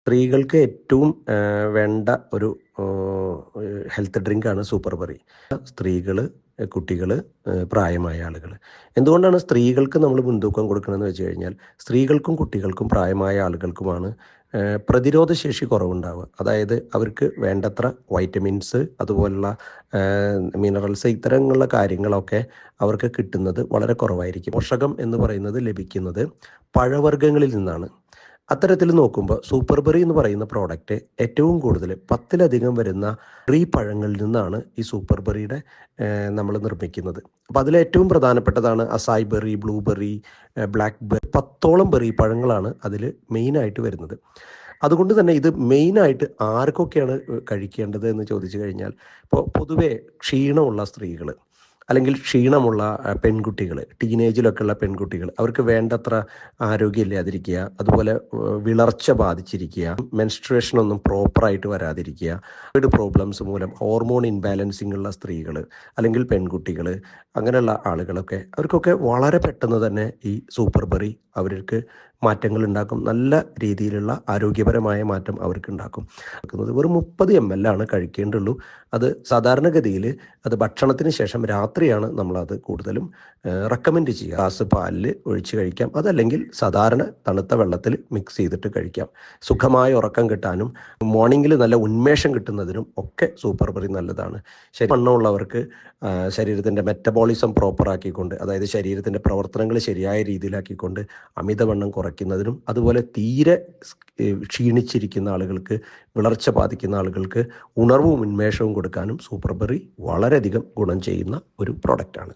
സ്ത്രീകൾക്ക് ഏറ്റവും വേണ്ട ഒരു ഹെൽത്ത് ഡ്രിങ്കാണ് സൂപ്പർ ബറി. സ്ത്രീകൾ, കുട്ടികൾ, പ്രായമായ ആളുകൾ. എന്തുകൊണ്ടാണ് സ്ത്രീകൾക്ക് നമ്മൾ മുൻതൂക്കം കൊടുക്കണമെന്ന് വെച്ച് കഴിഞ്ഞാൽ, സ്ത്രീകൾക്കും കുട്ടികൾക്കും പ്രായമായ ആളുകൾക്കുമാണ് പ്രതിരോധ ശേഷി കുറവുണ്ടാവുക. അതായത് അവർക്ക് വേണ്ടത്ര വൈറ്റമിൻസ്, അതുപോലുള്ള മിനറൽസ്, ഇത്തരമുള്ള കാര്യങ്ങളൊക്കെ അവർക്ക് കിട്ടുന്നത് വളരെ കുറവായിരിക്കും. പോഷകം എന്ന് പറയുന്നത് ലഭിക്കുന്നത് പഴവർഗ്ഗങ്ങളിൽ നിന്നാണ്. അത്തരത്തിൽ നോക്കുമ്പോൾ സൂപ്പർ ബെറി എന്ന് പറയുന്ന പ്രോഡക്റ്റ് ഏറ്റവും കൂടുതൽ 10ലധികം വരുന്ന ബെറി പഴങ്ങളിൽ നിന്നാണ് ഈ സൂപ്പർ ബെറിയുടെ നമ്മൾ നിർമ്മിക്കുന്നത്. അപ്പോൾ അതിലേറ്റവും പ്രധാനപ്പെട്ടതാണ് acai berry, blueberry, blackberry. 10ഓളം ബെറി പഴങ്ങളാണ് അതിൽ മെയിനായിട്ട് വരുന്നത്. അതുകൊണ്ട് തന്നെ ഇത് മെയിനായിട്ട് ആർക്കൊക്കെയാണ് കഴിക്കേണ്ടത് എന്ന് ചോദിച്ചു കഴിഞ്ഞാൽ, ഇപ്പോൾ പൊതുവേ ക്ഷീണമുള്ള സ്ത്രീകൾ, അല്ലെങ്കിൽ ക്ഷീണമുള്ള പെൺകുട്ടികൾ, ടീനേജിലൊക്കെ ഉള്ള പെൺകുട്ടികൾ, അവർക്ക് വേണ്ടത്ര ആരോഗ്യമില്ലാതിരിക്കുക, അതുപോലെ വിളർച്ച ബാധിച്ചിരിക്കുക, മെൻസ്ട്രുവേഷനൊന്നും പ്രോപ്പറായിട്ട് വരാതിരിക്കുക, പ്രോബ്ലംസ് മൂലം ഹോർമോൺ ഇൻബാലൻസിങ് ഉള്ള സ്ത്രീകൾ അല്ലെങ്കിൽ പെൺകുട്ടികൾ, അങ്ങനെയുള്ള ആളുകളൊക്കെ, അവർക്കൊക്കെ വളരെ പെട്ടെന്ന് തന്നെ ഈ സൂപ്പർ ബെറി അവർക്ക് മാറ്റങ്ങൾ ഉണ്ടാക്കും. നല്ല രീതിയിലുള്ള ആരോഗ്യപരമായ മാറ്റം അവർക്ക് ഉണ്ടാക്കും. വെറും 30 ml ആണ് കഴിക്കേണ്ടുള്ളൂ. അത് സാധാരണഗതിയിൽ അത് ഭക്ഷണത്തിന് ശേഷം രാത്രിയാണ് നമ്മളത് കൂടുതലും റെക്കമെൻഡ് ചെയ്യുക. ഗ്ലാസ് പാലിൽ ഒഴിച്ച് കഴിക്കാം, അതല്ലെങ്കിൽ സാധാരണ തണുത്ത വെള്ളത്തിൽ മിക്സ് ചെയ്തിട്ട് കഴിക്കാം. സുഖമായ ഉറക്കം കിട്ടാനും മോർണിംഗിൽ നല്ല ഉന്മേഷം കിട്ടുന്നതിനും ഒക്കെ സൂപ്പർ ബെറി നല്ലതാണ്. വണ്ണമുള്ളവർക്ക് ശരീരത്തിൻ്റെ മെറ്റബോളിസം പ്രോപ്പറാക്കിക്കൊണ്ട്, അതായത് ശരീരത്തിൻ്റെ പ്രവർത്തനങ്ങൾ ശരിയായ രീതിയിലാക്കിക്കൊണ്ട് അമിതവണ്ണം കുറയ്ക്കുന്നതിനും, അതുപോലെ തീരെ ക്ഷീണിച്ചിരിക്കുന്ന ആളുകൾക്ക്, വിളർച്ച ബാധിക്കുന്ന ആളുകൾക്ക് ഉണർവും ഉന്മേഷവും കൊടുക്കാനും സൂപ്പർ ബെറി വളരെയധികം ഗുണം ചെയ്യുന്ന ഒരു പ്രോഡക്റ്റാണ്.